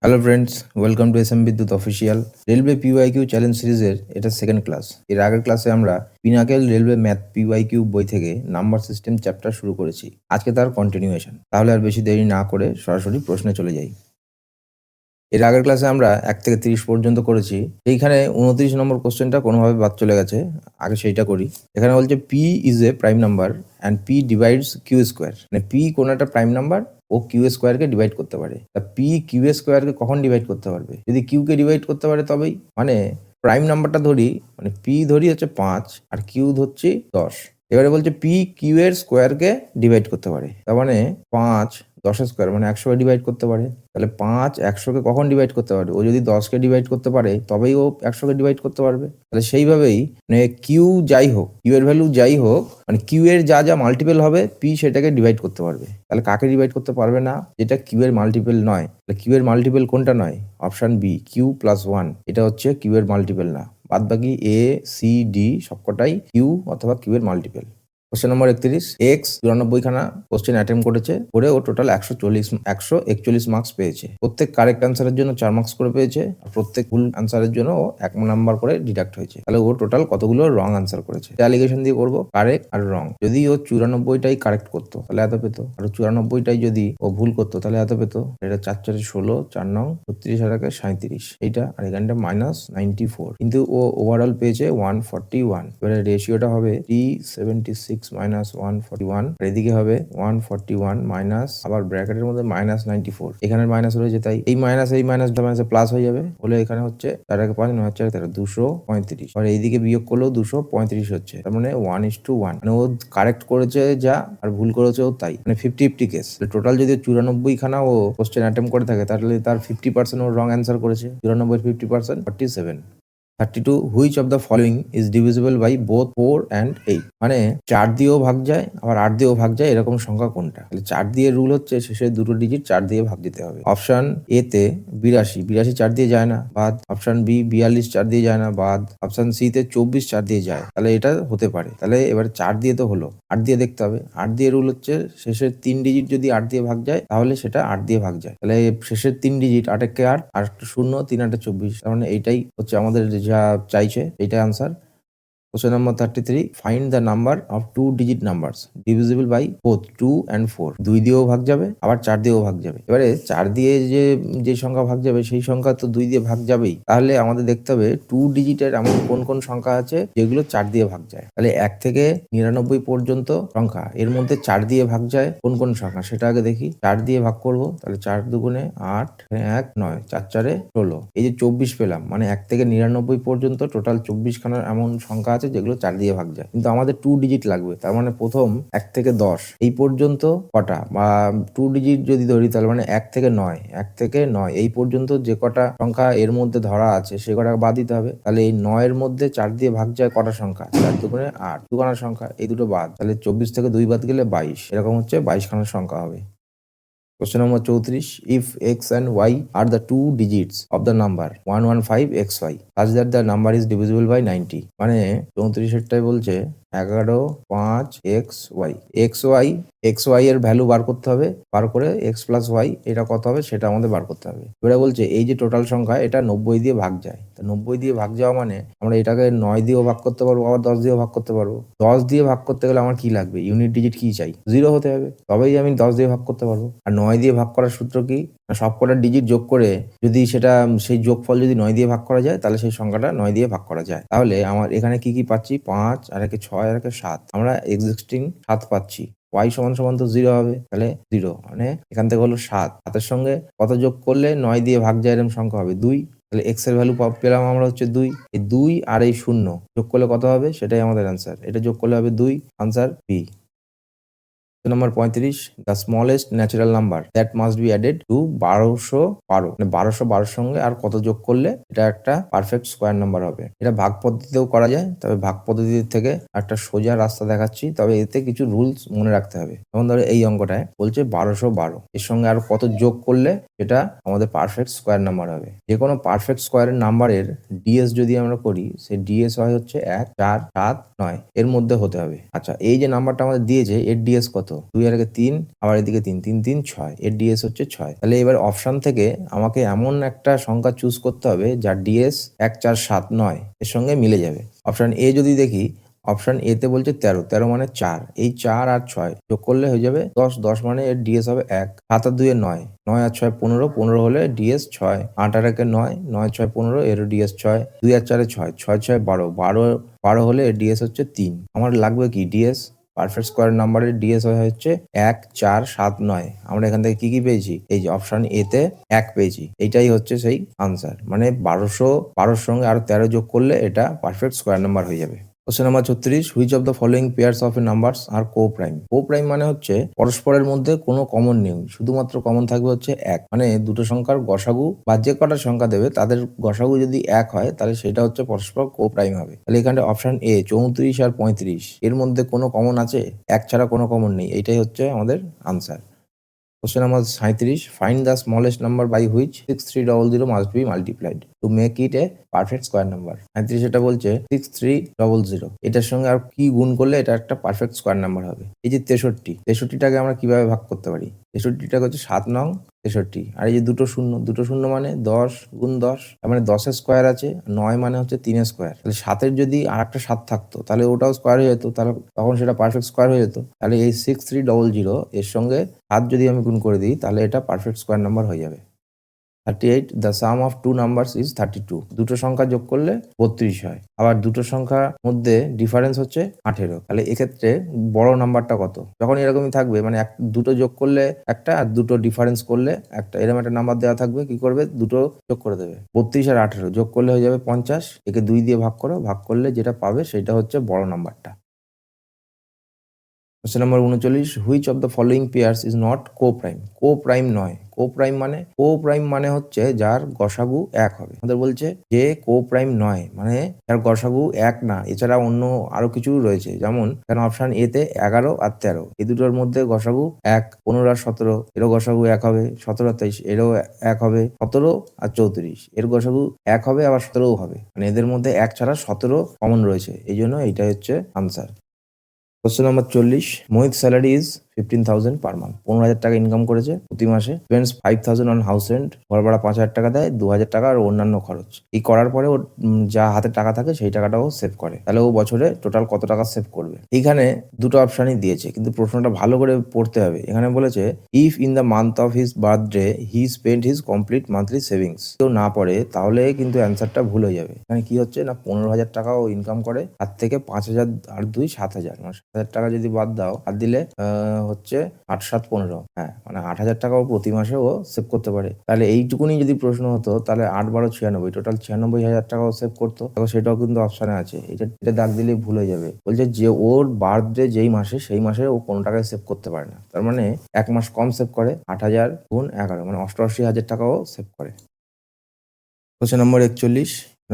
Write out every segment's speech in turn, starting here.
Hello friends, welcome to S M Bidyut official. Railway PYQ challenge সিরিজের এটা second class. এর আগের ক্লাসে আমরা পিনাকেল রেলওয়ে ম্যাথ পিওয়াইকিউ বই থেকে নাম্বার সিস্টেম চ্যাপ্টার শুরু করেছি। আজকে তার কন্টিনিউয়েশন। তাহলে আর বেশি দেরি না করে সরাসরি প্রশ্নে চলে যাই। এর আগের ক্লাসে আমরা 1 থেকে 30 পর্যন্ত করেছি। এইখানে 29 নম্বর কোশ্চেনটা কোনোভাবে বাদ চলে গেছে। আগে সেইটা করি। এখানে বলছে P is a prime number and P divides Q square. মানে পি কোনো একটা প্রাইম নাম্বার ও কিউ স্কোয়ারকে ডিভাইড করতে পারে। তা পি কিউ স্কোয়ারকে কখন ডিভাইড করতে পারবে? যদি কিউকে ডিভাইড করতে পারে তবেই। মানে প্রাইম নাম্বারটা ধরি, মানে পি ধরি হচ্ছে 5 আর কিউ ধরছি 10। এবারে বলছে পি কিউ এর স্কোয়ারকে ডিভাইড করতে পারে। তার মানে 5 10 স্কোয়ার মানে 100কে ডিভাইড করতে পারে। তাহলে 5 100কে কখন ডিভাইড করতে পারে? ও যদি 10কে ডিভাইড করতে পারে তবেই ও 100কে ডিভাইড করতে পারবে। তাহলে সেইভাবেই মানে কিউ যাই হোক, কিউ এর ভ্যালু যাই হোক, মানে কিউ এর যা যা মাল্টিপল হবে পি সেটাকে ডিভাইড করতে পারবে। তাহলে কাকে ডিভাইড করতে পারবে না? যেটা কিউ এর মাল্টিপল নয়। তাহলে কিউ এর মাল্টিপল কোনটা নয়? Option B, Q plus 1। এটা হচ্ছে কিউ এর মাল্টিপল না। বাদ বাকি এ সি ডি সবকটাই কিউ অথবা কিউ এর মাল্টিপল। কোশ্চেন নম্বর 31, এক্স 94 খানা কোশ্চেন অ্যাটেম্প করেছে, করে ও টোটাল 141 মার্কস পেয়েছে। প্রত্যেক কারেক্ট অ্যান্সারের জন্য 4 মার্কস করে পেয়েছে, আর প্রত্যেক ভুল অ্যান্সারের জন্য ও 1 নাম্বার করে ডিডাক্ট হয়েছে। তাহলে ও টোটাল কতগুলো রং অ্যান্সার করেছে? অ্যালিগেশন দিয়ে করবো কারেক্ট আর রং। যদি ও 94টাই কারেক্ট করতো তাহলে এত পেতো, আর 94টাই যদি ও ভুল করতো তাহলে এত পেতো। এটা 4 4 16, 4 নং 36 আর 37, এইটা আর এখানটা -94। কিন্তু ও ওভারঅল পেয়েছে 141। এবারে রেশিওটা হবে 376 -141, আর এদিকে হবে 141 মাইনাস আবার ব্র্যাকেটের মধ্যে -94। এখানে মাইনাস রয়েছে তাই এই মাইনাস মাইনাসে প্লাস হয়ে যাবে, বলে এখানে হচ্ছে 4 একে 5 9 4 13 235। আর এইদিকে বিয়োগ করলেও 235 হচ্ছে। তার মানে 1:1। মানে ও কারেক্ট করেছে যা আর ভুল করেছে ও তাই, মানে 50-50 কেস। টোটাল যদি 94 খানা ও কোশ্চেন অ্যাটেম্প করে থাকে তাহলে তার 50% ও রং অ্যান্সার করেছে। 94 50% 47। 32, which of the following is divisible by both 4 and 8? মানে 4 দিয়েও ভাগ যায় আবার 8 দিয়েও ভাগ যায়, এরকম সংখ্যা কোনটা? তাহলে 4 দিয়ে রুল হচ্ছে শেষের দুটো ডিজিট 4 দিয়ে ভাগ দিতে হবে। অপশন এ তে 82 4 দিয়ে যায় না, বাদ। অপশন বি 42 4 দিয়ে যায় না, বাদ। অপশন সি তে 24 4 দিয়ে যায়। তাহলে এটা হতে পারে। তাহলে এবার 4 দিয়ে তো হলো, 8 দিয়ে দেখতে হবে। 8 দিয়ে রুল হচ্ছে শেষের 3 ডিজিট যদি 8 দিয়ে ভাগ যায় তাহলে সেটা 8 দিয়ে ভাগ যায়। তাহলে শেষের 3 ডিজিট 8 একে 8 আর একটা 0 3 8 24। তার মানে এইটাই হচ্ছে আমাদের যা চাইছে, এইটাই answer. Question number 33, find the number of 2-digit numbers divisible by both 2 and 4. 2 দিয়েও ভাগ যাবে আবার 4 দিয়েও ভাগ যাবে। এবারে 4 দিয়ে যে সংখ্যা ভাগ যাবে সেই সংখ্যা তো 2 দিয়ে ভাগ যাবেই। তাহলে আমাদের দেখতে হবে 2 ডিজিটের এমন কোন কোন সংখ্যা আছে যেগুলো 4 দিয়ে ভাগ যায়। তাহলে 1 থেকে 99 পর্যন্ত সংখ্যা, এর মধ্যে 4 দিয়ে ভাগ যায় কোন কোন সংখ্যা সেটা আগে দেখি। 4 দিয়ে ভাগ করব, তাহলে 4 দুগুণে 8, 1 9, 4 4 16। এই যে 24 পেলাম, মানে 1 থেকে 99 পর্যন্ত টোটাল 24 খানার এমন সংখ্যা আছে যেগুলো 4 দিয়ে ভাগ যায়। কিন্তু আমাদের 2 ডিজিট লাগবে। তার মানে প্রথম 1 থেকে 10 এই পর্যন্ত কটা, বা 2 ডিজিট যদি ধরি তাহলে মানে 1 থেকে 9 এই পর্যন্ত যে কটা সংখ্যা এর মধ্যে ধরা আছে সে কটা বাদ দিতে হবে। তাহলে এই 9 এর মধ্যে 4 দিয়ে ভাগ যায় কটা সংখ্যা? 4 দুগুণে 8, দুখানা সংখ্যা, এই দুটো বাদ। তাহলে 24 থেকে 2 বাদ গেলে 22, এরকম হচ্ছে 22 খানার সংখ্যা হবে। Question number 34, if x and y are the 2 digits of the number 115xy such that the number is divisible by 90, মানে 34টাই বলছে 11 5 xy এর ভ্যালু বার করতে হবে। বার করে x প্লাস y এটা কত হবে সেটা আমাদের বার করতে হবে। এবারে বলছে এই যে টোটাল সংখ্যা এটা 90 দিয়ে ভাগ যায়। তো 90 দিয়ে ভাগ যাওয়া মানে আমরা এটাকে 9 দিয়েও ভাগ করতে পারবো আবার 10 দিয়েও ভাগ করতে পারবো। 10 দিয়ে ভাগ করতে গেলে আমার কি লাগবে? ইউনিট ডিজিট কি চাই? 0 হতে হবে, তবেই আমি 10 দিয়ে ভাগ করতে পারবো। আর 9 দিয়ে ভাগ করার সূত্র কি? সবকটা ডিজিট যোগ করে যদি সেটা সেই যোগফল যদি 9 দিয়ে ভাগ করা যায় তাহলে সেই সংখ্যাটা 9 দিয়ে ভাগ করা যায়। তাহলে আমার এখানে কি কি পাচ্ছি? 5 আর একে 6 আর একে 7, আমরা এক্সিস্টিং 7 পাচ্ছি। y সমান সমান তো 0 হবে, তাহলে 0 মানে এখান থেকে হলো 7। 7 সঙ্গে কত যোগ করলে 9 দিয়ে ভাগ যায় এরকম সংখ্যা হবে? 2। তাহলে x এর ভ্যালু পেলাম আমরা হচ্ছে 2। এই 2 আর এই 0 যোগ করলে কত হবে? সেটাই আমাদের অ্যান্সার। এটা যোগ করলে হবে 2, answer B. Number 35, the smallest natural number that must be added to 1212, মানে 1212 সঙ্গে আর কত যোগ করলে এটা একটা পারফেক্ট স্কোয়ার নাম্বার হবে? এটা ভাগ পদ্ধতিতেও করা যায়, তবে ভাগ পদ্ধতি থেকে একটা সোজা রাস্তা দেখাচ্ছি, তবে এতে কিছু রুলস মনে রাখতে হবে। যেমন ধরো এই অঙ্কটায় বলছে 1212, এর সঙ্গে আর কত যোগ করলে এটা আমাদের পারফেক্ট স্কোয়ার নাম্বার হবে। যে কোনো পারফেক্ট স্কোয়ারের নাম্বারের ডিএস যদি আমরা করি, সেই ডিএস হয় হচ্ছে 1 4 7 9 এর মধ্যে হতে হবে। আচ্ছা, এই যে নাম্বারটা আমাদের দিয়েছে এর ডিএস কত? 2 আর 3, আবার এদিকে 3, 3 3 6, এর ডিএস হচ্ছে 6। তাহলে এবার অপশন থেকে আমাকে এমন একটা সংখ্যা চুজ করতে হবে যার ডিএস 1 4 7 9 এর সঙ্গে মিলে যাবে। অপশন এ যদি দেখি, অপশন এ তে বলছে 13, 13 মানে 4, এই 4 আর 6 যোগ করলে হয়ে যাবে 10, 10 মানে এর ডিএস হবে 1, 7 আর 2 এ 9, 9 আর 6 15, 15 হলে ডিএস 6, 8 আর 1 এ 9, 9 6 15 এরও ডিএস 6, 2 আর 4 এ 6, 6 6 12, 12 12 হলে এর ডিএস হচ্ছে 3। আমার লাগবে কি ডিএস, পারফেক্ট স্কোয়ার নাম্বারের ডিএস হচ্ছে 1 4 7 9। আমরা এখান থেকে কি পেয়েছি, এই যে অপশন এ তে 1 পেয়েছি, এইটাই হচ্ছে সেই আনসার। মানে 1200 সঙ্গে আর 13 যোগ করলে এটা পারফেক্ট স্কোয়ার নাম্বার হয়ে যাবে। Question number 36, which of the following pairs of a numbers are co prime. Co prime মানে হচ্ছে পরস্পরের মধ্যে কোনো কমন নেই, শুধুমাত্র কমন থাকবে হচ্ছে 1। মানে দুটো সংখ্যার গসাগু বা যে কটা সংখ্যা দেবে তাদের গসাগু যদি 1 হয় তাহলে সেটা হচ্ছে পরস্পর কো প্রাইম হবে। তাহলে এখানে অপশন এ 34 আর 35 এর মধ্যে কোনো কমন আছে, 1 ছাড়া কোনো কমন নেই, এইটাই হচ্ছে আমাদের answer. Question number 37, find the smallest number by which 6300 must be multiplied to make it a perfect square number. 37 এটা বলছে 6300, এটার সঙ্গে আর কি গুণ করলে এটা একটা পারফেক্ট স্কোয়ার নাম্বার হবে। এই যে 63টাকে আমরা কিভাবে ভাগ করতে পারি, 63টাকে হচ্ছে 7 নং 63, আর এই যে দুটো শূন্য মানে 10 গুণ 10, তার মানে 10 স্কোয়ার আছে, 9 মানে হচ্ছে 3 স্কোয়ার। তাহলে 7-এর যদি আর একটা 7 থাকতো তাহলে ওটাও স্কোয়ার হয়ে যেত, তাহলে তখন সেটা পারফেক্ট স্কোয়ার হয়ে যেত। তাহলে এই 6300 এর সঙ্গে 7 যদি আমি গুণ করে দিই তাহলে এটা পারফেক্ট স্কোয়ার নাম্বার হয়ে যাবে। 38, the sum of two numbers is 32। দুটো সংখ্যা যোগ করলে 32 হয়। আবার দুটো সংখ্যার মধ্যে ডিফারেন্স হচ্ছে 18। তাহলে এক্ষেত্রে বড় নাম্বারটা কত? যখন এরকমই থাকবে, মানে দুটো যোগ করলে একটা আর দুটো ডিফারেন্স করলে একটা, এরকম একটা নাম্বার দেওয়া থাকবে, কি করবে, দুটো যোগ করে দেবে। 32 আর 18 যোগ করলে হয়ে যাবে 50, একে 2 দিয়ে ভাগ করো, ভাগ করলে যেটা পাবে সেটা হচ্ছে বড় নাম্বারটা। Question number 39, which of the following pairs is not co prime. Co prime নয়। কো প্রাইম মানে হচ্ছে যার গসাগু 1 হবে। আমাদের বলছে যে কো প্রাইম নয় মানে যার গসাগু 1 না, এছাড়া অন্য আরো কিছু রয়েছে, যেমন কেন অপশন এ তে 11 আর 13, এই দুটোর মধ্যে গসাগু 1, 15 আর 17 এরও গসাগু 1 হবে, 17 আর 23 এরও 1 হবে, 17 আর 34 এর গসাগু 1 হবে, আবার 17ও হবে। মানে এদের মধ্যে 1 ছাড়া 17 কমন রয়েছে, এই জন্য এইটাই হচ্ছে answer. Question number 40, Mohit salary is 15,000 per month. 15,000 টাকা ইনকাম করেছে প্রতি মাসে। স্পেন্ডস 5,000 অন হাউস রেন্ট, ঘর ভাড়া 5,000 টাকা দেয়, 2,000 টাকা আর অন্যান্য খরচ। এই করার পরে ওর যা হাতে টাকা থাকে সেই টাকাটাও সেভ করে। তাহলে ও বছরে টোটাল কত টাকা সেভ করবে। এইখানে দুটো অপশনই দিয়েছে, কিন্তু প্রশ্নটা ভালো করে পড়তে হবে। এখানে বলেছে if in the month of his birthday he spend his complete monthly savings. কেউ না পড়ে তাহলে কিন্তু অ্যান্সারটা ভুল হয়ে যাবে। এখানে কি হচ্ছে না, 15,000 টাকা ও ইনকাম করে, তার থেকে 5,000 আর 2 7,000, মানে 7,000 টাকা যদি বাদ দাও, আর দিলে হচ্ছে 8 7 15, হ্যাঁ মানে 8,000 টাকা ও প্রতি মাসে ও সেভ করতে পারে। তাহলে এইটুকুনি যদি প্রশ্ন হতো তাহলে 8 12 96, টোটাল 96,000 টাকা ও সেভ করতো। দেখো সেটাও কিন্তু অপশনে আছে, এটা দাগ দিলেই ভুল হয়ে যাবে। বলছে যে ওর বার্থডে যেই মাসে সেই মাসে ও কোনো টাকায় সেভ করতে পারে না, তার মানে 1 মাস কম সেভ করে, 8,000 গুণ 11 মানে 88,000 টাকাও সেভ করে। কোশ্চেন নম্বর 41,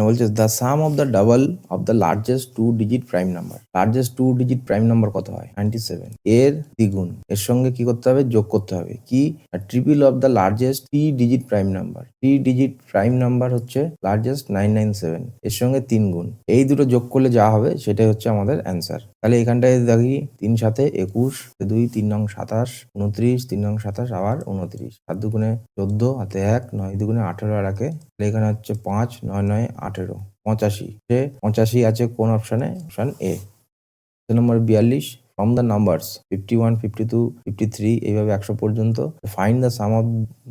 বলছে the sum of the double of the largest 2 digit prime number. Largest 2 digit prime number কত হয়? 97। এর দ্বিগুণ, এর সঙ্গে কি করতে হবে, যোগ করতে হবে। কি? Triple of the largest 3 digit prime number. 3 digit prime number হচ্ছে লার্জেস্ট 997, এর সঙ্গে 3 গুণ। এই দুটো যোগ করলে যা হবে সেটাই হচ্ছে আমাদের অ্যান্সার। তাহলে এখানটায় দেখি 3 7 21, 2 3 নং 27, 29 3 নং 27, আবার 29, 7 দুগুণে 14, হাতে 1, 9 দুগুণে 18 আর একে, এখানে হচ্ছে 5 9 9 18, 85। 85 আছে কোন অপশনে? Option A. Number 42, from the numbers 51 52 53 এইভাবে 100 পর্যন্ত find the sum of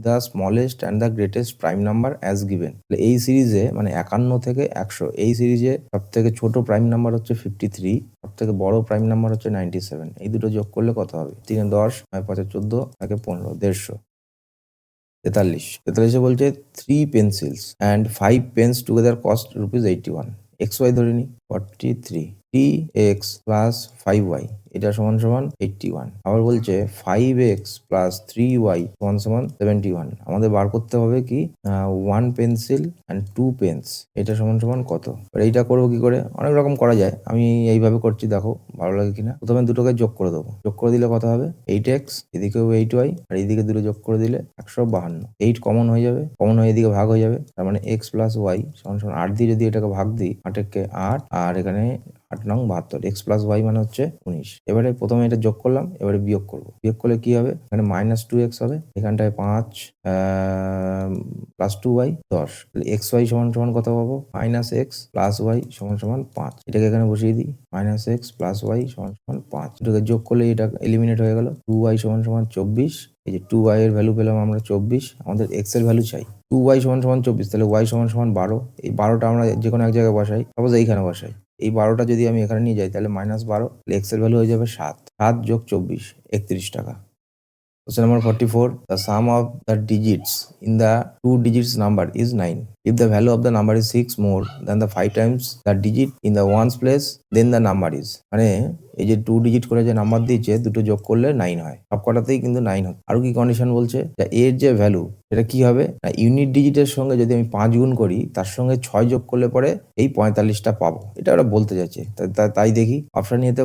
the smallest and the greatest prime number as given. এই সিরিজে মানে 51 থেকে 100, এই সিরিজে সব থেকে ছোট প্রাইম নাম্বার হচ্ছে 53, সব থেকে বড় প্রাইম নাম্বার হচ্ছে 97। এই দুটো যোগ করলে কত হবে? 3 10, 9 5 14, 1 15, 150। 43 বলছে 3 pencils and 5 pens together cost ₹81। XY ধরে নি 43, 3x প্লাস 5y এটা সমান সমান 81। আবার বলছে 5x প্লাস 3y সমান সমান 71। আমাদের বার করতে হবে কি 1 পেন্সিল অ্যান্ড 2 পেন্স এটা সমান সমান কত। এইটা করবো কি করে? অনেক রকম করা যায়, আমি এইভাবে করছি, দেখো ভালো লাগে কিনা। প্রথমে দুটোকে যোগ করে দেবো, যোগ করে দিলে কত হবে? 8x, এদিকেও 8y, আর এইদিকে দুটো যোগ করে দিলে 152। 8 কমন হয়ে যাবে, কমন হয়ে এদিকে ভাগ হয়ে যাবে, তার মানে x প্লাস ওয়াই সমান সমান 8 দিয়ে যদি এটাকে ভাগ দিই, 8 কে 8, আর এখানে 8 নং 72, x প্লাস ওয়াই মানে হচ্ছে 19। এবারে প্রথমে এটা যোগ করলাম, এবারে বিয়োগ করবো। বিয়োগ করলে কি হবে? এখানে -2x হবে, এখানটায় 5 প্লাস 2y 10। তাহলে xy সমান সমান কত পাবো? -x প্লাস y সমান সমান 5। এটাকে এখানে বসিয়ে দিই, -x প্লাস y সমান সমান 5। এটাকে যোগ করলে এটা এলিমিনেট হয়ে গেল। 2y সমান সমান 24। এই যে 2y এর ভ্যালু পেলাম আমরা 24, আমাদের x এর ভ্যালু চাই। 2y সমান সমান 24, তাহলে y সমান সমান 12। এই 12টা আমরা যে কোনো এক জায়গায় বসাই, সাপোজ এইখানে বসাই। এই 12টা যদি আমি এখানে নিয়ে যাই তাহলে -12, x এর ভ্যালু হয়ে যাবে 7। 7 যোগ 24, 31 টাকা। Question number 44. The sum of the digits in the two digits number is 9. If the value of the number is 6 more than the 5 times the digit in the ones place, then the number is. মানে এই যে 2 digit করে যে number দিয়েছে, দুটো যোগ করলে 9 হয়। সবকটাতেই কিন্তু 9 হয়। আরো কি কন্ডিশন বলছে? এর যে ভ্যালু সেটা কি হবে? না, ইউনিট ডিজিটের সঙ্গে যদি আমি 5 গুণ করি, তার সঙ্গে 6 যোগ করলে পরে এই 45টা পাবো। এটা ওরা বলতে চাইছে। তাই দেখি অপশন এতে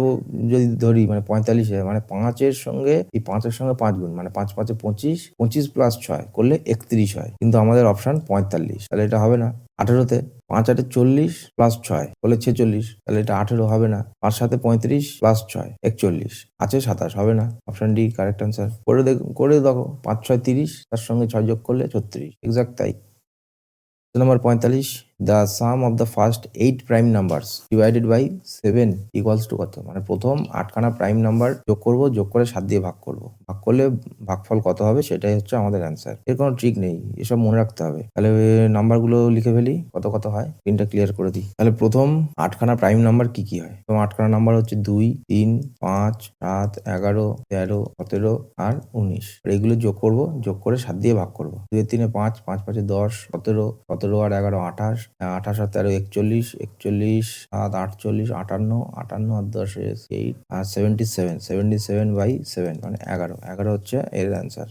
যদি ধরি মানে 45 মানে 5 এর সঙ্গে এই 5 এর সঙ্গে 5 গুণ মানে 5 5 25, 25 প্লাস 6 করলে 31 হয়। কিন্তু আমাদের অপশন 45, তাহলে এটা হবে না। 18তে 5 8 40 প্লাস 6 করলে 46, তাহলে এটা 18 হবে না। 5 7 35 প্লাস 6 41 আছে 27, হবে না। Option D correct answer. করে দেখো 5 6 30, তার সঙ্গে 6 যোগ করলে 36, এক্সাক্ট তাই। Number 45, the sum of the first 8 prime numbers divided by 7 equals to কত? মানে প্রথম 8খানা প্রাইম নাম্বার যোগ করব, যোগ করে 7 দিয়ে ভাগ করব। ভাগ করলে ভাগফল কত হবে সেটাই হচ্ছে আমাদের অ্যান্সার। এর কোনো ট্রিক নেই, এসব মনে রাখতে হবে। তাহলে নাম্বারগুলো লিখে ফেলি, কত কত হয়, স্ক্রিনটা ক্লিয়ার করে দিই। তাহলে প্রথম 8খানা প্রাইম নাম্বার কি কি হয়? প্রথম 8খানা নাম্বার হচ্ছে 2 3 5 7 11 13 17 আর 19। এগুলো যোগ করব, যোগ করে 7 দিয়ে ভাগ করব। 2 3 5 5 5 10 17 17 আর 11 28, 28 আর 13 41, 41 7 48 58, 58 আর 10 8 আর 77, 77/7 মানে 11 হচ্ছে এর answer.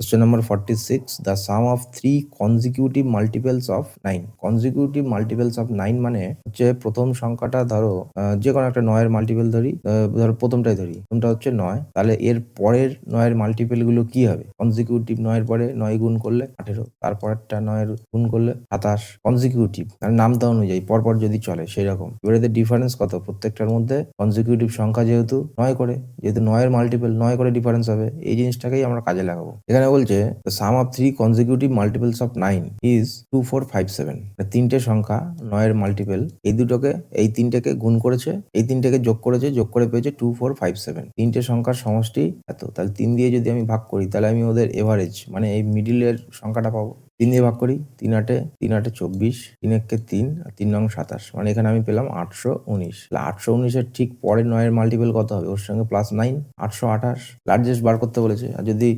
Question number 46. The sum of 3 consecutive multiples of 9. Consecutive multiples of 9 মানে হচ্ছে প্রথম সংখ্যাটা ধরো যে কোনো একটা 9 এর মাল্টিপল ধরি, ধরো প্রথমটাই ধরি, প্রথমটা হচ্ছে 9, তাহলে এর পরের 9 এর মাল্টিপল গুলো কি হবে? কনজিকিউটিভ 9 এর পরে 9 গুণ করলে 18, তারপরেরটা 9 এর গুণ করলে 27। কনজিকিউটিভ মানে নামতা অনুযায়ী পরপর যদি চলে সেই রকম। এবার এদের ডিফারেন্স কত? প্রত্যেকটার মধ্যে কনজিকিউটিভ সংখ্যা যেহেতু 9 করে, যেহেতু 9 এর মাল্টিপল 9 করে ডিফারেন্স হবে, এই জিনিসটাকেই আমরা কাজে লাগাবো। এখানে বলছে the sum of 3 consecutive multiples of 9 is 2 4 5 7। তিনটে সংখ্যা 9 এর মাল্টিপল, এই দুটোকে এই তিনটেকে গুণ করেছে, এই তিনটেকে যোগ করেছে, যোগ করে পেয়েছে 2 4 5 7। তিনটে সংখ্যার সমষ্টি এত, তাহলে 3 দিয়ে যদি আমি ভাগ করি তাহলে আমি ওদের এভারেজ মানে এই মিডিলের সংখ্যাটা পাবো। 3 দিয়ে ভাগ করি, 3 8 24, 3 1 3 আর 3 9 27, মানে এখানে আমি পেলাম 819। 819 এর ঠিক পরে 9 এর মাল্টিপল কত হবে? ওর সঙ্গে প্লাস 9, 828। লার্জেস্ট বার করতে বলেছে, আর যদি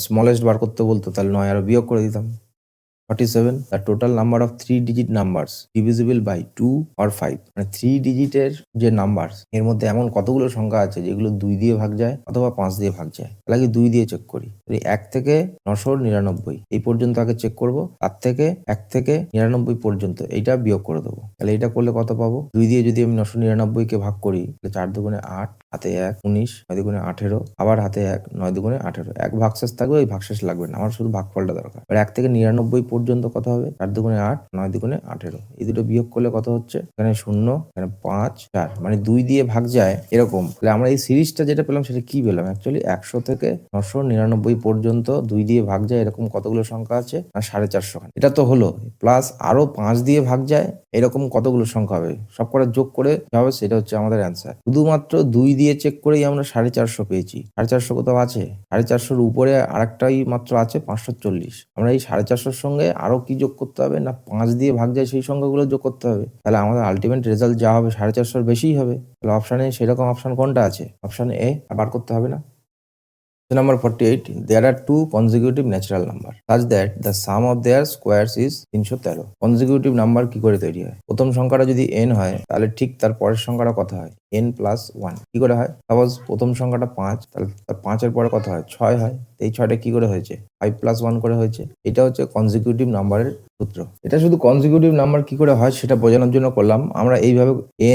স্মলেস্ট বার করতে বলতো তাহলে 9 আরো বিয়োগ করে দিতাম। 47. The total number of 3-digit numbers divisible by 2 or 5. মানে 3 ডিজিটের যে নাম্বারস এর মধ্যে এমন কতগুলো সংখ্যা আছে যেগুলো 2 দিয়ে ভাগ যায় অথবা 5 দিয়ে ভাগ যায়। তাহলে আগে 2 দিয়ে চেক করি। 1 থেকে 999 এই পর্যন্ত আগে চেক করব, তার থেকে 1 থেকে 99 পর্যন্ত এইটা বিয়োগ করে দেবো। তাহলে এটা করলে কত পাবো? 2 দিয়ে যদি আমি 999 কে ভাগ করি তাহলে 4 দুগুণে 8, হাতে 1 19, 9 দুগুণে 18, আবার হাতে 1 9 দুগুণে 18। এক ভাগশেষ থাকবে, ওই ভাগশেষ লাগবে না, আমার শুধু ভাগফলটা দরকার। এবার 1 থেকে 99 পর্যন্ত কত হবে? 4 দুগুণে 8, 9 দুগুণে 18। এই দুটো বিয়োগ করলে কত হচ্ছে? এখানে 0, এখানে 5 4, মানে 2 দিয়ে ভাগ যায় এরকম। তাহলে আমরা এই সিরিজটা যেটা পেলাম সেটা কি পেলাম? অ্যাকচুয়ালি 100 থেকে 999 পর্যন্ত 2 দিয়ে ভাগ যায় এরকম কতগুলো সংখ্যা আছে? না 450 এটা তো হলো, প্লাস আরো 5 দিয়ে ভাগ যায় এরকম কতগুলো সংখ্যা হবে? সবকটা যোগ করে যা হবে সেটা হচ্ছে আমাদের অ্যান্সার। শুধুমাত্র 2 দিয়ে চেক করেই আমরা 450 পেয়েছি। 450 কোথাও আছে? 450 উপরে আরেকটাই মাত্র আছে 540। আমরা এই 450 সঙ্গে আরো কি যোগ করতে হবে? না 5 দিয়ে ভাগ যায় সেই সংখ্যাগুলো যোগ করতে হবে। তাহলে আমাদের আলটিমেট রেজাল্ট যা হবে 450 বেশিই হবে। তাহলে অপশানে সেরকম অপশান কোনটা আছে? অপশান এ, বার করতে হবে না। Number 48. There are two consecutive natural numbers such that the sum of their squares is 313. Consecutive number কি করে তৈরি হয়? প্রথম সংখ্যাটা যদি n হয় তাহলে ঠিক তার পরের সংখ্যাটা কত হয়? n plus 1 কি করে হয়? সাপোজ প্রথম সংখ্যাটা 5, তাহলে তার 5 এর পরে কত হয়? 6 হয়। এই 6টা কি করে হয়েছে? 5 plus 1 করে হয়েছে। এটা হচ্ছে consecutive নাম্বারের সূত্র। এটা শুধু consecutive নাম্বার কি করে হয় সেটা বোঝানোর জন্য করলাম। আমরা এইভাবে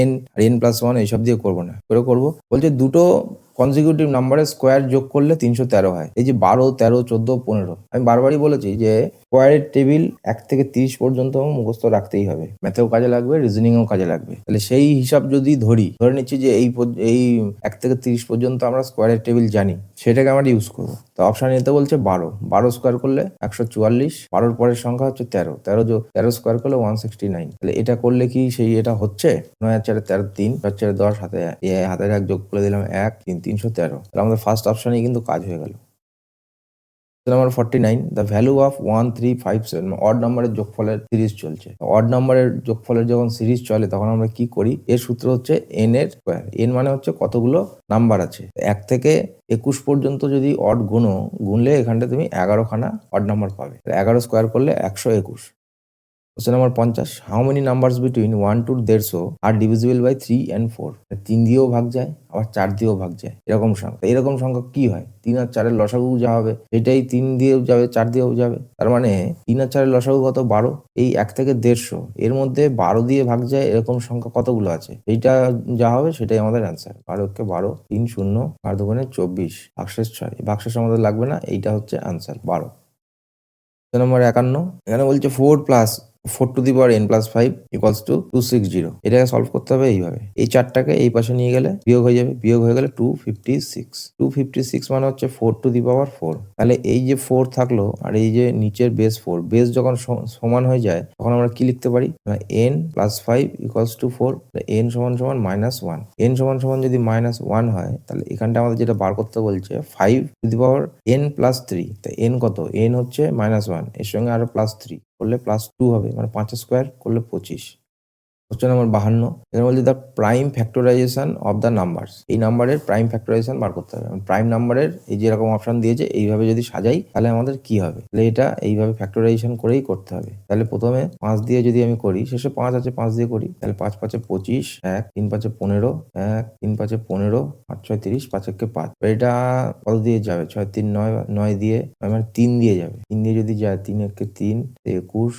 n আর n plus 1 এইসব দিয়ে করবো না, করে করবো বলছে দুটো কনজিকিউটিভ নাম্বারের স্কোয়ার যোগ করলে 313 হয়। এই যে 12, 13, 14, 15 আমি বারবারই বলেছি যে স্কোয়ারের টেবিল 1 থেকে 30 পর্যন্ত মুখস্থ রাখতেই হবে। ম্যাথেও কাজে লাগবে, রিজনিংয়েও কাজে লাগবে। তাহলে সেই হিসাব যদি ধরে নিচ্ছি যে এই 1 থেকে 30 পর্যন্ত আমরা স্কোয়ারের টেবিল জানি, সেটাকে আমরা ইউজ করবো। তো অপশন এতে বলছে 12 স্কোয়ার করলে 144, 12-র পরের সংখ্যা হচ্ছে 13 স্কোয়ার করলে 169। তাহলে এটা করলে কি সেই এটা হচ্ছে? 9 আর 4 13, 3 4 4 10, হাতের 1 যোগ করে দিলাম 1 3 313। তাহলে আমাদের ফার্স্ট অপশনেই কিন্তু কাজ হয়ে গেল। Number 49, the value of 1357 odd নাম্বারের যোগফলের সিরিজ চলছে। অড নাম্বারের যোগফলের যখন সিরিজ চলে তখন আমরা কি করি? এর সূত্র হচ্ছে এন এর স্কোয়ার। এন মানে হচ্ছে কতগুলো নাম্বার আছে। 1 থেকে 21 পর্যন্ত যদি অড গুনলে এখানটা তুমি 11খানা অড নাম্বার পাবে। 11 স্কোয়ার করলে 121। Question number 50, how many numbers between 1 to 150 are divisible by 3 and 4? 3 দিয়েও ভাগ যায়, আবার 4 দিয়েও ভাগ যায়। এরকম সংখ্যা কি হয়? 3 আর 4-এর লসাগু যা হবে সেটাই 3 দিয়েও যাবে, 4 দিয়েও যাবে। তার মানে 3 আর 4-এর লসাগু কত? 12। এই 1 থেকে 150 এর মধ্যে 12 দিয়ে ভাগ যায় এরকম সংখ্যা কতগুলো আছে? এইটা যা হবে সেটাই আমাদের অ্যান্সার। 12 3 0 আর 2 24 ভাগশেষ 6। ভাগশেষ আমাদের লাগবে না, এইটা হচ্ছে অ্যান্সার 12। নম্বর 51, এখানে বলছে 4 to the power n plus 5 equals to 260। এটাকে সলভ করতে হবে এইভাবে। এই 4টাকে এই পাশে নিয়ে গেলে বিয়োগ হয়ে যাবে। বিয়োগ হয়ে গেলে 256 মানে হচ্ছে 4 to the power 4। তাহলে এই যে 4 থাকলো আর এই যে নিচের বেস 4, বেস যখন সমান হয়ে যায় তখন আমরা কি লিখতে পারি? n plus 5 equals to 4। n সমান সমান -1। n সমান সমান যদি -1 হয় তাহলে এখানটা আমাদের যেটা বার করতে বলছে 5 to the power n plus 3। তাই n কত? n হচ্ছে -1, এর সঙ্গে আরো +3 করলে +2 হবে, মানে 5 স্কোয়ার করলে 25। কোশ্চেন নাম্বার 52, এখানে বলছে the prime factorisation of the numbers. এই নাম্বারের প্রাইম ফ্যাক্টরাইজেশন বার করতে হবে। প্রাইম নাম্বারের এই যে এরকম অপশন দিয়েছে এইভাবে যদি সাজাই তাহলে আমাদের কি হবে? তাহলে এটা এইভাবে ফ্যাক্টরাইজেশন করেই করতে হবে। তাহলে প্রথমে 5 দিয়ে যদি আমি করি, শেষে 5 আছে 5 দিয়ে করি, তাহলে 5 5 25, 1 3 5 15, 1 3 5 15, 5 6 30, 5 1 5। এটা কত দিয়ে যাবে? 6 3 9, 9 দিয়ে মানে 3 দিয়ে যাবে। 3 দিয়ে যদি যায় 3 1 3 21,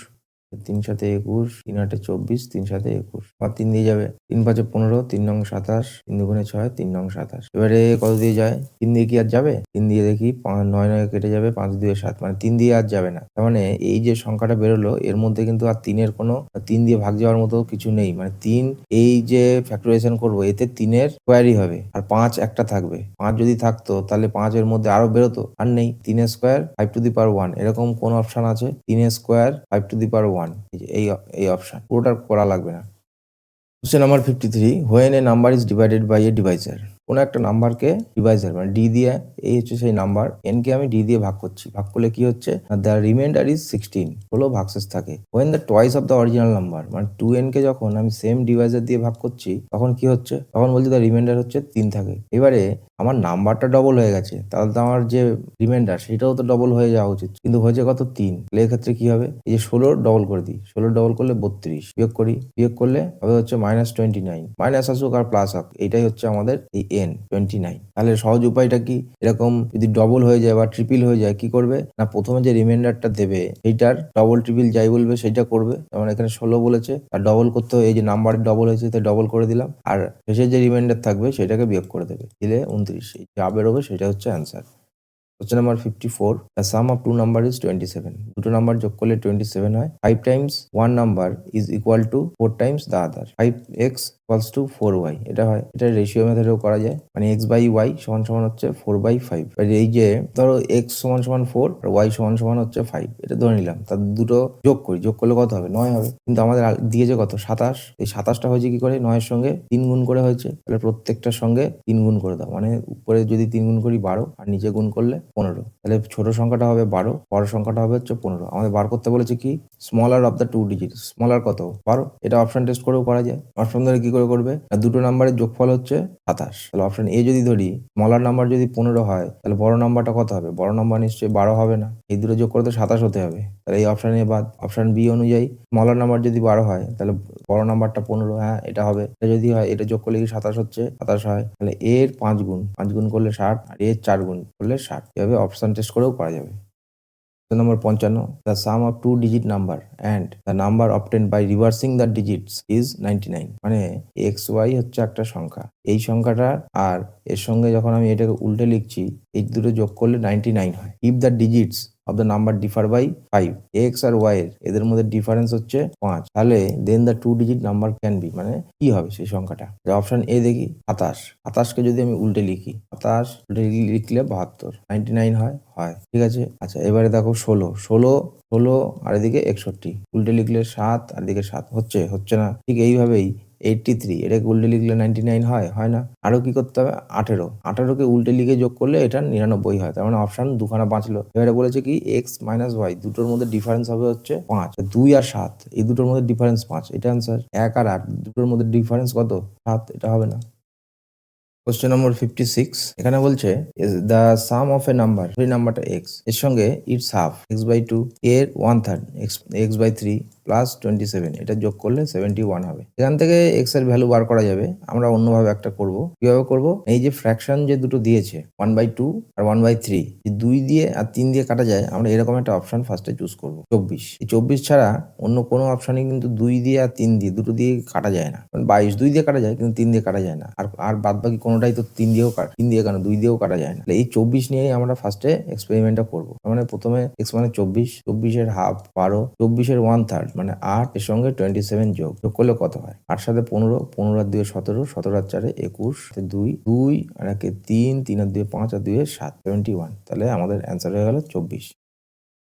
3 7 21, 3 8 24, 3 7 21, আর 3 দিয়ে যাবে। 3 5 15, 3 9 27, 3 2 6, 3 9 27। এবারে কত দিয়ে যায়? 3 দিয়ে কি আর যাবে? 3 দিয়ে দেখি 9 9 কেটে যাবে, 5 2 7, মানে 3 দিয়ে আর যাবে না। তার মানে এই যে সংখ্যাটা বেরোলো এর মধ্যে কিন্তু আর 3-এর কোনো 3 দিয়ে ভাগ যাওয়ার মতো কিছু নেই। মানে 3 এই যে ফ্যাক্টরাইজেশন করবো এতে 3-এর স্কোয়ারই হবে, আর 5 একটা থাকবে। 5 যদি থাকতো তাহলে 5 এর মধ্যে আরো বেরোতো, আর নেই। 3-এর স্কোয়ার 5 to the power 1 এরকম কোন অপশন আছে? 3-এর স্কোয়ার 5 to the power 1, এই অপশন পুরোটা করা লাগবে না। Question number 53, when a number is divided by a divisor. কোনো একটা নাম্বারকে ডিভাইজার মানে ডি দিয়ে, এই হচ্ছে সেই নাম্বার, এন কে আমি ডি দিয়ে ভাগ করছি। ভাগ করলে কি হচ্ছে? দ্য রিমাইন্ডার ইজ 16 হলো ভাগশেষ থাকে। When the twice of the original number, মানে 2n কে যখন আমি সেম ডিভাইজার দিয়ে ভাগ করছি তখন কি হচ্ছে? তখন বলছি দ্য রিমাইন্ডার হচ্ছে 3 থাকে। এবারে আমার নাম্বারটা ডবল হয়ে গেছে, তাহলে তো আমার যে রিমাইন্ডার সেটাও তো ডবল হয়ে যাওয়া উচিত, কিন্তু হয়েছে কত? 3। তাহলে এক্ষেত্রে কি হবে? এই যে 16 ডবল করে দিই, 16 ডবল করলে 32, বিয়োগ করি, বিয়োগ করলে হবে হচ্ছে -29, মাইনাস আসুক আর প্লাস হোক, এইটাই হচ্ছে আমাদের এই n 29। তাহলে সহজ উপায়টা কি? এরকম যদি ডবল হয়ে যায় বা ট্রিপল হয়ে যায় কি করবে? না প্রথমে যে রিমাইন্ডারটা দেবে সেইটার ডবল ট্রিপল যাই বলবে সেইটা করবে। যেমন এখানে 16 বলেছে আর ডবল করতে, এই যে নাম্বার ডবল হয়েছে তাই ডবল করে দিলাম, আর শেষে যে রিমাইন্ডার থাকবে সেটাকে বিয়োগ করে দেবে, দিলে 29। যা বেরোবে সেটা হচ্ছে answer. Question number 54, the sum of two number is 27। দুটো নাম্বার যোগ করলে 27 হয়। 5 times one number is equal to 4 times the other. 5x equals to 4y। এটা হয়, এটা রেশিও মেথডেও করা যায়, মানে x বাই y সমান সমান হচ্ছে 4/5। এই যে ধরো x সমান সমান 4 আর y সমান সমান হচ্ছে 5, এটা ধরে নিলাম। তার দুটো যোগ করি, যোগ করলে কত হবে? 9 হবে। কিন্তু আমাদের দিয়েছে কত? 27। এই 27টা হয়েছে কি করে? 9 এর সঙ্গে 3 গুণ করে হয়েছে। তাহলে প্রত্যেকটার সঙ্গে 3 গুণ করে দাও, মানে উপরে যদি 3 গুণ করি 12 আর নিচে গুণ করলে 15। তাহলে ছোট সংখ্যাটা হবে 12, বড় সংখ্যাটা হবে হচ্ছে 15। আমাদের বার করতে বলেছে কি? Smaller of the 2 digit. Smaller কত? 12। এটা অপশন টেস্ট করেও করা যায়। অপশন ধরে কি করে করবে? দুটো নাম্বারের যোগফল হচ্ছে 27। তাহলে অপশন এ যদি ধরি, স্মলার নাম্বার যদি 15 হয় তাহলে বড় নাম্বারটা কত হবে? বড় নাম্বার নিশ্চয়ই 12 হবে না, এই দুটো যোগ করে তো 27 হতে হবে। তাহলে এই অপশন এ বাদ। অপশন বি অনুযায়ী স্মলার নাম্বার যদি 12 হয় তাহলে বড় নাম্বারটা 15, হ্যাঁ এটা হবে। এটা যদি হয়, এটা যোগ করলে কি 27 হচ্ছে? 27 হয়। তাহলে এর 5 গুণ করলে 60 আর এর 4 গুণ করলে 60। এভাবে অপশন টেস্ট করেও করা যাবে। Number 55, the sum of two digit number and the number obtained by reversing the digits is 99। মানে এক্স ওয়াই হচ্ছে একটা সংখ্যা, এই সংখ্যাটা আর এর সঙ্গে যখন আমি এটাকে উল্টে লিখছি, এই দুটো যোগ করলে 99 হয়। If the digits of the number differ by 5, x আর ওয়াই এদের মধ্যে ডিফারেন্স হচ্ছে 5, তাহলে then the two digit number can be, মানে কি হবে সেই সংখ্যাটা। অপশন এ দেখি 27, 27কে যদি আমি উল্টে লিখি, 27 উল্টে লিখলে 72, 99 হয়, ঠিক আছে। আচ্ছা এবারে দেখো 16 আর এদিকে 61, উল্টে লিখলে 7 আর এদিকে 7, হচ্ছে না। ঠিক এইভাবেই 83, এটাকে উল্টে লিখলে 99 হয় না। আরো কি করতে হবে, 18কে উল্টে লিখে যোগ করলে এটা 99 হয়। তার মানে অপশন দুখানা বাঁচলো। এবারে বলেছে কি এক্স মাইনাস ওয়াই দুটোর মধ্যে ডিফারেন্স হবে হচ্ছে 5, 2 আর 7 এই দুটোর মধ্যে ডিফারেন্স 5, এটা অ্যান্সার। 1 আর 8 দুটোর মধ্যে ডিফারেন্স কত, 7, এটা হবে না। কোশ্চেন নম্বর 56, এখানে বলছে the sum of A number, এই নাম্বারটা এক্স, এর সঙ্গে ইটস হাফ x/2 এর 1/3 x/3 প্লাস 27, এটা যোগ করলে 71 হবে। এখান থেকে এক্স এর ভ্যালু বার করা যাবে। আমরা অন্যভাবে একটা করব। কিভাবে করব, এই যে ফ্র্যাকশন যে দুটো দিয়েছে 1/2 আর 1/3, এই 2 দিয়ে আর 3 দিয়ে কাটা যায়, আমরা এরকম একটা অপশন ফার্স্টে চুজ করব। 24, এই 24 ছাড়া অন্য কোনো অপশনই কিন্তু 2 দিয়ে আর 3 দিয়ে দুটো দিয়ে কাটা যায় না। 22 2 দিয়ে কাটা যায় কিন্তু 3 দিয়ে কাটা যায় না। আর বাদ বাকি কোনোটাই তো 3 দিয়ে কেন 2 দিয়েও কাটা যায় না। এই 24 নিয়েই আমরা ফার্স্টে এক্সপেরিমেন্টটা করবো। মানে প্রথমে এক্স মানে 24 এর হাফ 12, 24 এর 1/3 মানে 8, এর সঙ্গে 27 যোগ করলে কত হয়, 8 সাথে 15, 15 আর 2 17, 17 আর 4 21, 2 আর 1 3, 3 আর 2 5 আর 2 7, 71। তাহলে আমাদের অ্যান্সার হয়ে গেল 24।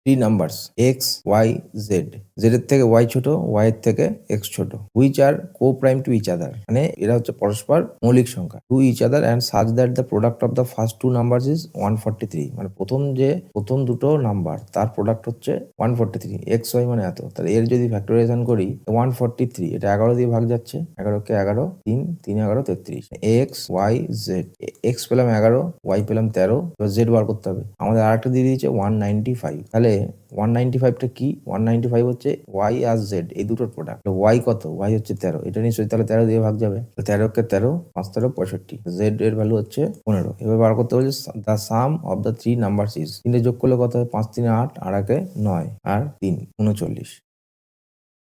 3 numbers X Y Z, Z এর থেকে ওয়াই ছোট, ওয়াই এর থেকে এক্স ছোট, which are co prime to each other, মানে এরা হচ্ছে পরস্পর মৌলিক সংখ্যা, to each other and such that the product of the first two numbers is 143। মানে প্রথম দুটো নাম্বার তার প্রোডাক্ট হচ্ছে 143, এক্স ওয়াই মানে এত। তাহলে এর যদি ফ্যাক্টরাইজেশন করি 143, এটা 11 দিয়ে ভাগ যাচ্ছে, 11কে 11, 3 3 11 33, এক্স ওয়াই জেড, এক্স পেলাম 11, ওয়াই পেলাম 13, এবার জেড বার করতে হবে। আমাদের আরেকটা দিয়ে দিয়েছে 195, তাহলে 195টা কি, 195 হচ্ছে ওয়াই আর জেড এই দুটোর প্রোডাক্ট। ওয়াই কত, ওয়াই হচ্ছে 13, এটা নিশ্চয়ই তাহলে 13 দিয়ে ভাগ যাবে। 13কে 13, 5 13 65, জেড এর ভ্যালু হচ্ছে 15। এবার বার করতে বলছে the sum of the three numbers is, তিনটে যোগ করলে কত হয়, 5 3 8, আর 1 9 আর 3 39।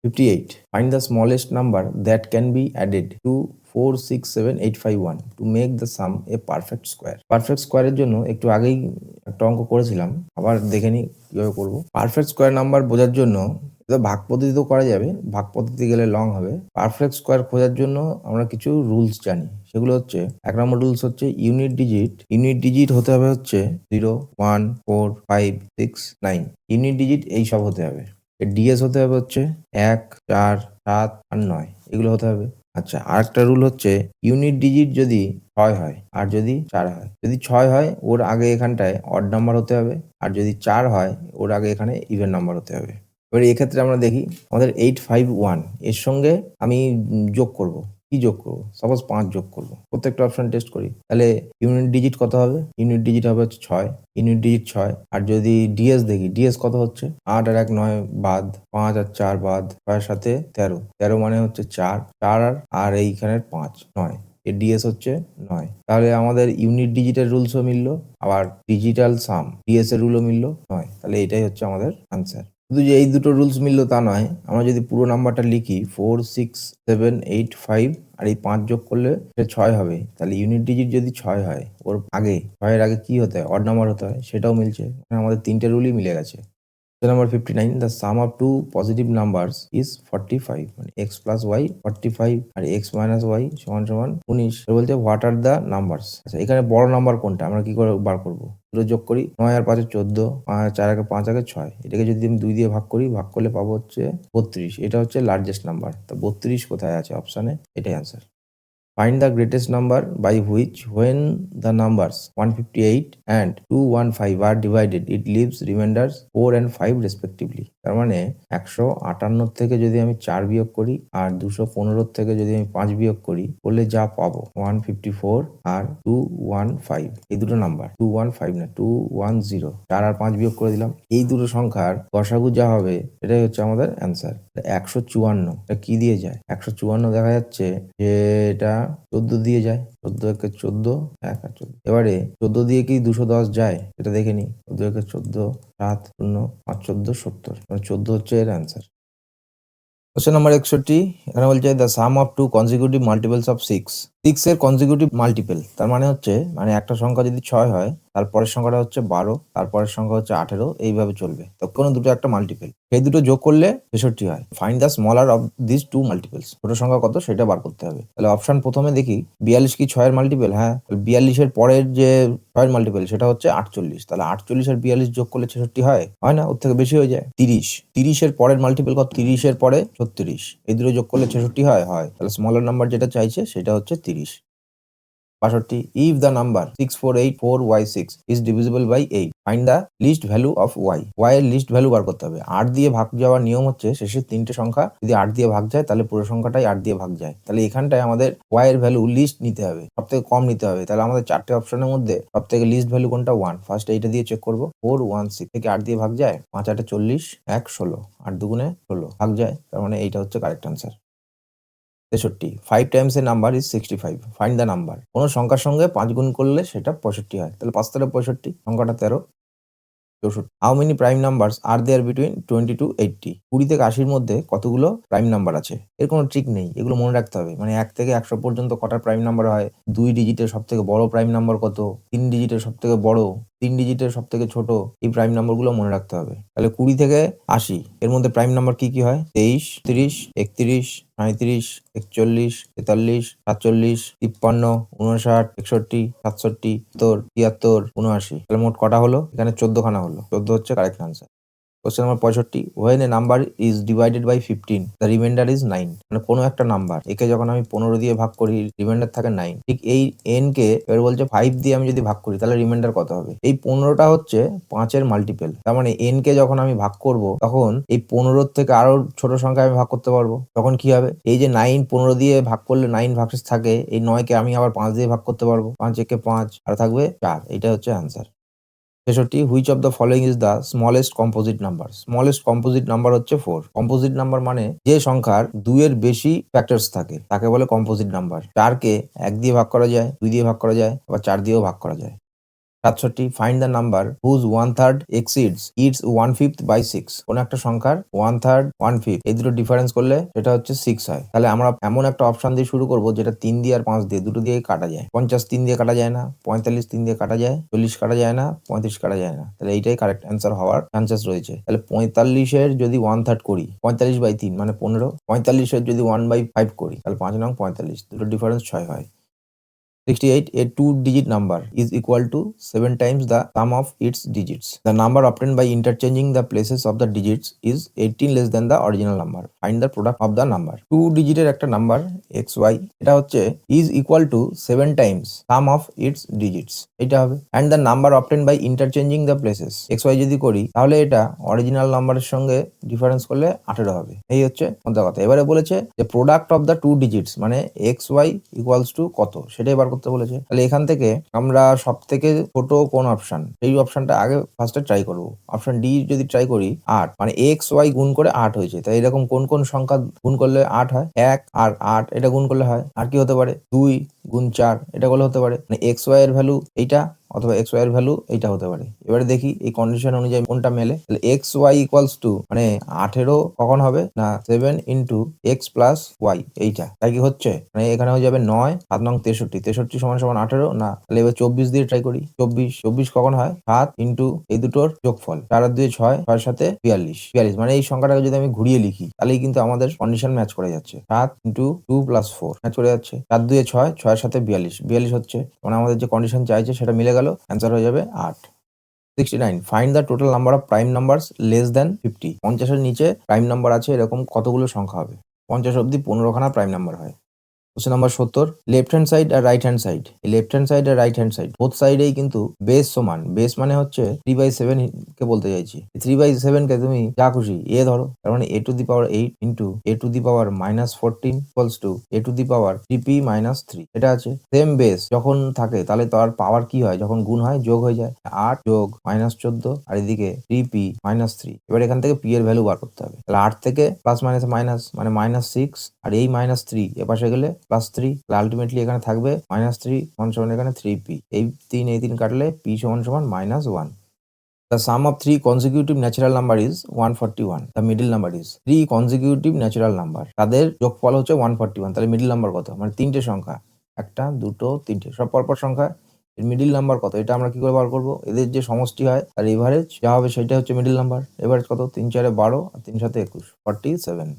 58, find the smallest number that can be added to 4 6 7 8 5 1 to make the sum a perfect square। Perfect স্কোয়ারের জন্য একটু আগেই একটা অঙ্ক করেছিলাম, আবার দেখে নিই কিভাবে করবো। পারফেক্ট স্কোয়ার নাম্বার বোঝার জন্য এটা ভাগ পদ্ধতিতেও করা যাবে, ভাগ পদ্ধতি গেলে লং হবে। পারফেক্ট স্কোয়ার খোঁজার জন্য আমরা কিছু রুলস জানি, সেগুলো হচ্ছে 1 নম্বর রুলস হচ্ছে ইউনিট ডিজিট হতে হবে হচ্ছে 0 1 4 5 6 9, ইউনিট ডিজিট এই সব হতে হবে। ডিএস হতে হবে হচ্ছে 1 4 7 আর 9, এগুলো হতে হবে। আচ্ছা আরেকটা রুল হচ্ছে ইউনিট ডিজিট যদি 6 হয় আর যদি 4 হয়, যদি 6 হয় ওর আগে এখানটায় অড নাম্বার হতে হবে, আর যদি 4 হয় ওর আগে এখানে ইভেন নাম্বার হতে হবে। এবার এক্ষেত্রে আমরা দেখি আমাদের 851 এর সঙ্গে আমি যোগ করব। কি যোগ করবো, সাপোজ 5 যোগ করবো, প্রত্যেকটা অপশন টেস্ট করি। তাহলে ইউনিট ডিজিট কত হবে, ইউনিট ডিজিট হবে হচ্ছে 6, ইউনিট ডিজিট 6। আর যদি ডিএস দেখি, ডিএস কত হচ্ছে 8 আর 1 9 বাদ, 5 আর 4 বাদ, 6 এর সাথে 13, 13 মানে হচ্ছে 4 4 আর এইখানের 5 9, এর ডিএস হচ্ছে 9। তাহলে আমাদের ইউনিট ডিজিটের রুলসও মিললো, আবার ডিজিটাল সাম ডিএস এর রুলও মিললো 9। তাহলে এটাই হচ্ছে আমাদের আনসার। শুধু যে এই দুটো রুলস মিললো তা নয়, আমরা যদি পুরো নাম্বারটা লিখি 4 6 7 8 5 আর এই 5 যোগ করলে সেটা 6 হবে। তাহলে ইউনিট ডিজিট যদি 6 হয় ওর আগে 6 এর আগে কি হতে হয়, অড নাম্বার হতে হয়, সেটাও মিলছে। আমাদের তিনটে রুলই মিলে গেছে। Number 59, the sum of two positive numbers is 45, মানে x plus y 45 আর x minus y সমান 19। বলতে হোয়াট আর দ্য নাম্বারস। আচ্ছা এখানে বড় নাম্বার কোনটা আমরা কি করে বার করবো, দুটো যোগ করি, 9 আর 5 14, 4 আগে 5 আগে 6, এটাকে যদি আমি 2 দিয়ে ভাগ করি, ভাগ করলে পাবো হচ্ছে 32, এটা হচ্ছে লার্জেস্ট নাম্বার। তো 32 কোথায় আছে অপশানে, এটাই answer. Find the greatest number by which when the numbers 158 and 215 are divided it leaves remainders 4 and 5 respectively। তার মানে 158 থেকে যদি আমি 4 বিয়োগ করি আর 215 থেকে যদি আমি 5 বিয়োগ করি, করলে যা পাবো 154 আর 215, এই দুটো নাম্বার 215 না 210, 4 আর 5 বিয়োগ করে দিলাম, এই দুটো সংখ্যার গসাগু যা হবে এটাই হচ্ছে আমাদের অ্যান্সার। 154 এটা কি দিয়ে যায়? 154 দেখা যাচ্ছে যে এটা 14 দিয়ে যায়। 14 একে 14, 1 আর 14। এবারে 14 দিয়ে কি 210 যায়? এটা দেখে নিই। 14 একে 14, 7, 0, 5, 14, 70। মানে 14 হচ্ছে এর অ্যান্সার। কোশ্চেন নাম্বার 61 এখানে বলছে the sum of two consecutive multiples of 6 এর কনজিকিউটিভ মাল্টিপল তার মানে হচ্ছে একটা সংখ্যা যদি 6 হয় তারপরের সংখ্যাটা হচ্ছে 12, তারপরের সংখ্যা হচ্ছে 18, এইভাবে চলবে। তো কোনো দুটো একটা মাল্টিপল, সেই দুটো যোগ করলে 63 হয়। Find the smaller of this two multiples, ছোট সংখ্যা কত সেটা বার করতে হবে। তাহলে অপশন প্রথমে দেখি 42 কি 6 এর মাল্টিপল? হ্যাঁ, 42 এর পরের যে 6 এর মাল্টিপল সেটা হচ্ছে 48। তাহলে 48 আর 42 যোগ করলে 66 হয়? হয় না, ওর থেকে বেশি হয়ে যায়। 30 এর পরের মাল্টিপল কত? 30 এর পরে 36, এই দুটো যোগ করলে 66 হয়? হয়। তাহলে স্মলার নাম্বার যেটা চাইছে সেটা হচ্ছে 30। 62 if the number 648,4y6 is divisible by 8 find the least value of y এর লিস্ট ভ্যালু বার করতে হবে। 8 দিয়ে ভাগ যাওয়ার নিয়ম হচ্ছে শেষের তিনটে সংখ্যা যদি 8 দিয়ে ভাগ যায় তাহলে পুরো সংখ্যাটাই 8 দিয়ে ভাগ যায়। তাহলে এখানটায় আমাদের y এর ভ্যালু লিস্ট নিতে হবে, সবথেকে কম নিতে হবে। তাহলে আমাদের চারটে অপশনের মধ্যে সবথেকে লিস্ট ভ্যালু কোনটা? 1। ফার্স্ট এইটা দিয়ে চেক করব। 416 থেকে 8 দিয়ে ভাগ যায়? 5 8 40, 1 16, 8 2 16 ভাগ যায়, তার মানে এইটা হচ্ছে correct answer. 63 5 Times A number is 65 find the number. কোনো সংখ্যার সঙ্গে 5 গুণ করলে সেটা 65 হয়। তাহলে 5 তেরো 65, সংখ্যাটা 13, 64। How many prime numbers are there between 20 to 80? 20 থেকে 80 মধ্যে কতগুলো প্রাইম নাম্বার আছে? এর কোনো ট্রিক নেই, এগুলো মনে রাখতে হবে। 1 থেকে 100 পর্যন্ত কটা প্রাইম নাম্বার হয়, 2 ডিজিটের সবথেকে বড় প্রাইম নাম্বার কত, 3 ডিজিটের সবথেকে বড়, 3 ডিজিটের সবথেকে ছোট, এই প্রাইম নাম্বারগুলো মনে রাখতে হবে। তাহলে 20 থেকে 80 এর মধ্যে প্রাইম নাম্বার কি কি হয়? 23, 30, 31, 37, 41, 43, 47, 53, 59, 61, 67, 73, 73, 79। তাহলে মোট কটা হলো? এখানে 14 খানা হলো। 14 হচ্ছে correct answer. Question number 65 when a number is divided by 15 the remainder is 9। কোনো একটা নাম্বার একে যখন আমি 15 দিয়ে ভাগ করি রিমাইন্ডার থাকে 9, ঠিক এই n কে এবার বলছে 5 দিয়ে আমি যদি ভাগ করি তাহলে রিমাইন্ডার কত হবে? এই 15টা হচ্ছে 5 এর মাল্টিপল, তার মানে n কে যখন আমি ভাগ করব তখন এই 15 থেকে আরো ছোট সংখ্যা আমি ভাগ করতে পারবো। তখন কি হবে? এই যে 9 15 দিয়ে ভাগ করলে 9 ভাগশেষ থাকে, এই 9 কে আমি আবার 5 দিয়ে ভাগ করতে পারবো। 5 একে 5 আর থাকবে 4, এটা হচ্ছে answer. 63 which of the following is the smallest composite number? Smallest composite number হচ্ছে 4। কম্পোজিট নাম্বার মানে যে সংখ্যার 2 এর বেশি ফ্যাক্টরস থাকে তাকে বলে কম্পোজিট নাম্বার। 4 কে 1 দিয়ে ভাগ করা যায়, 2 দিয়ে ভাগ করা যায়, আবার 4 দিয়েও ভাগ করা যায়। 67 find the number whose 1/3 exceeds its 1/5 by 6। কোন একটা সংখ্যার 1/3 1/5 এই দুটো ডিফারেন্স করলে সেটা হচ্ছে 6 হয়। তাহলে আমরা এমন একটা অপশন দিয়ে শুরু করব যেটা 3 দিয়ে আর 5 দিয়ে দুটো দিয়ে কাটা যায়। 50 3 দিয়ে কাটা যায় না, 45 3 দিয়ে কাটা যায়, 40 কাটা যায় না, 35 কাটা যায় না। তাহলে এইটাই কারেক্ট অ্যান্সার হওয়ার চান্সেস রয়েছে। তাহলে 45 এর যদি 1/3 করি 45 বাই 3 মানে 15, 45 এর যদি 1/5 করি তাহলে 5 নং 45, দুটো ডিফারেন্স 6 হয়। 68 a two-digit number is equal to 7 times the sum of its digits. The number obtained by interchanging the places of the digits is 18 less than the original number. Find the product of the number. 2 ডিজিটের একটা number xy, এটা হচ্ছে is equal to 7 times sum of its digits, এটা হবে। and the number obtained by interchanging the places xy যদি করি তাহলে এটা অরিজিনাল নাম্বারের সঙ্গে ডিফারেন্স করলে 18 হবে। এই হচ্ছে মোদ্দা কথা। এবারে বলেছে যে product of the two digits মানে xy ইকুয়ালস টু কত সেটা এবার করতে বলেছে। তাহলে এখান থেকে আমরা সব থেকে ছোট কোন অপশন, এই অপশনটা আগে ফার্স্টে ট্রাই করব। অপশন ডি যদি ট্রাই করি 8 মানে xy গুণ করে 8 হয়েছে, তাই এরকম কোন কোন সংখ্যা গুণ করলে 8 হয়? 1 আর 8 এটা গুণ করলে হয়। আর কি হতে পারে? 2 গুণ 4 এটা করলে হতে পারে। মানে xy এর ভ্যালু এইটা অথবা xy এর ভ্যালু এইটা হতে পারে। এবারে দেখি এই কন্ডিশন অনুযায়ী কোনটা মেলে। তাহলে xy ইকুয়ালস টু মানে 18 কখন হবে না 7 ইন্টু x প্লাস y, এইটা তাই কি হচ্ছে? মানে এখানে হয়ে যাবে 9 7 নং 63, 63 সমান সমান 18 না। তাহলে এবার 24 দিয়ে ট্রাই করি। 24 কখন হয়? 7 ইন্টু এই দুটোর যোগফল, 4 আর 2 6, 6 সাথে 42, 42 মানে এই সংখ্যাটাকে যদি আমি ঘুরিয়ে লিখি তাহলেই কিন্তু আমাদের কন্ডিশন ম্যাচ করে যাচ্ছে। 7 ইন্টু 2 প্লাস 4 ম্যাচ করে যাচ্ছে। 4 2 6, 6 সাথে 42, 42 হচ্ছে। মানে আমাদের যে কন্ডিশন চাইছে সেটা মিলে গেল, অ্যান্সার হয়ে যাবে 8। 69 find the total number of prime numbers less than 50। 50 এর নিচে প্রাইম নাম্বার আছে এরকম কতগুলো সংখ্যা হবে? 50 অব্দি 15 খানা প্রাইম নাম্বার হয়। Question number 70, left hand side আর রাইট হ্যান্ড সাইড। এই লেফট হ্যান্ড সাইড আর রাইট হ্যান্ড সাইড বোথ সাইডেই কিন্তু বেস সমান। বেস মানে হচ্ছে 3/7 কে বলতে চাইছি। 3/7 কে তুমি যা খুশি এ ধরো, তার মানে a to the power 8 into a to the power -14 equals to a to the power 3p-3। এটা আছে। সেম বেস যখন থাকে তাহলে তার পাওয়ার কি হয়, যখন গুণ হয় যোগ হয়ে যায়। 8 যোগ -14 আর এদিকে 3p-3। এবার এখান থেকে p এর ভ্যালু বার করতে হবে। তাহলে 8 থেকে প্লাস মাইনাস মাইনাস মানে -6 আর এই -3 এপাশে গেলে +3। তাহলে আলটিমেটলি এখানে থাকবে -3 সমান এখানে 3p। এই 3 কাটলে p সমান -1। The sum of 3 consecutive natural number is 141. The middle number is 3 consecutive natural number. তাদের যোগফল হচ্ছে 141। তাহলে মিডল নাম্বার কত, মানে তিনটে সংখ্যা, একটা দুটো তিনটে সব পরপর সংখ্যা। এর মিডল নাম্বার কত, এটা আমরা কি করে বার করবো? এদের যে সমষ্টি হয় আর এভারেজ যা হবে সেটা হচ্ছে মিডল নাম্বার। এভারেজ কত, 3 4 12 আর 3 7 21, 47।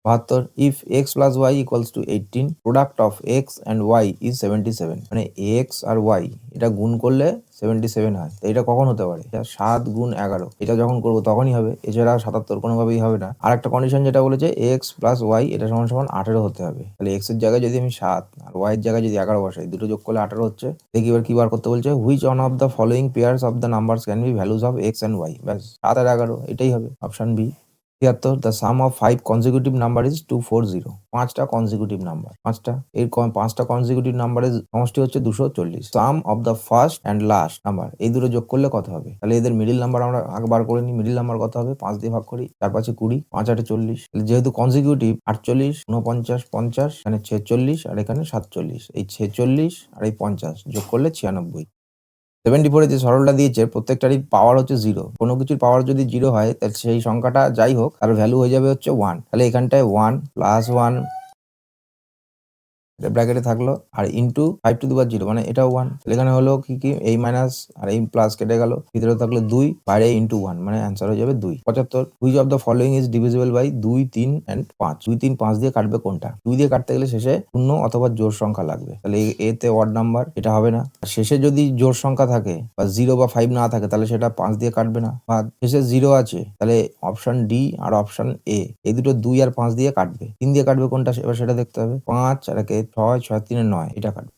72, if x plus y equals to 18, product of x and y is 77। মানে x আর y এটা গুণ করলে 77 হয়। তো এটা কখন হতে পারে? এটা 7 গুণ 11, এটা যখন করবো তখনই হবে, এছাড়া 77 কোনোভাবেই হবে না। আর একটা কন্ডিশন যেটা বলেছে x প্লাস y এটা সমান 18 হতে হবে। তাহলে x এর জায়গায় যদি আমি 7 আর y এর জায়গায় যদি 11 বসাই, দুটো যোগ করলে 18 হচ্ছে। দেখি এবার কি বার করতে বলছে, which one of the following pairs of the numbers can be values of x and y। ব্যাস 7 আর 11 এটাই হবে, option B. 73, the sum of 5 consecutive number is 240। 5টা consecutive নাম্বার, এর 5টা consecutive নাম্বারের সমষ্টি হচ্ছে 240। Sum of the first and last number, এই দুটো যোগ করলে কত হবে? তাহলে এদের মিডিল নাম্বার আমরা আগে বার করে নিই। মিডিল নাম্বার কত হবে? 5 দিয়ে ভাগ করি, 4 5 20, 5 8 40। যেহেতু কনজিকিউটিভ 48 49 50, এখানে 46 আর এখানে 47। এই 46 আর এই 50 যোগ করলে 96। 74 যে সরলটা দিয়েছে প্রত্যেকটারই পাওয়ার হচ্ছে 0। কোনো কিছুর পাওয়ার যদি 0 হয় তাহলে সেই সংখ্যাটা যাই হোক তার ভ্যালু হয়ে যাবে হচ্ছে 1। তাহলে এখানটায় 1 + 1 এটা ব্র্যাকেটে থাকলো আর ইনটু 5 টু দি পাওয়ার 0 মানে এটাও 1। এখানে হলো কি এই মাইনাস আর এই প্লাস কেটে গেল, ভিতরে থাকলো 2, বাইরে ইনটু 1 মানে অ্যান্সার হয়ে যাবে 2। 75, which of the following is divisible by 2 3 and 5। 2 3 5 দিয়ে কাটবে কোনটা? 2 দিয়ে কাটতে গেলে শেষে শূন্য অথবা জোড় সংখ্যা লাগবে। তাহলে এতে অড নাম্বার, এটা হবে না। আর শেষে যদি জোড় সংখ্যা থাকে বা 0 বা 5 না থাকে তাহলে সেটা 5 দিয়ে কাটবে না। বা শেষে 0 আছে তাহলে অপশন ডি আর অপশন এ এই দুটো 2 আর 5 দিয়ে কাটবে। 3 দিয়ে কাটবে কোনটা এবার সেটা দেখতে হবে। 5 আর 6 6 3 9 এটা কাটবে।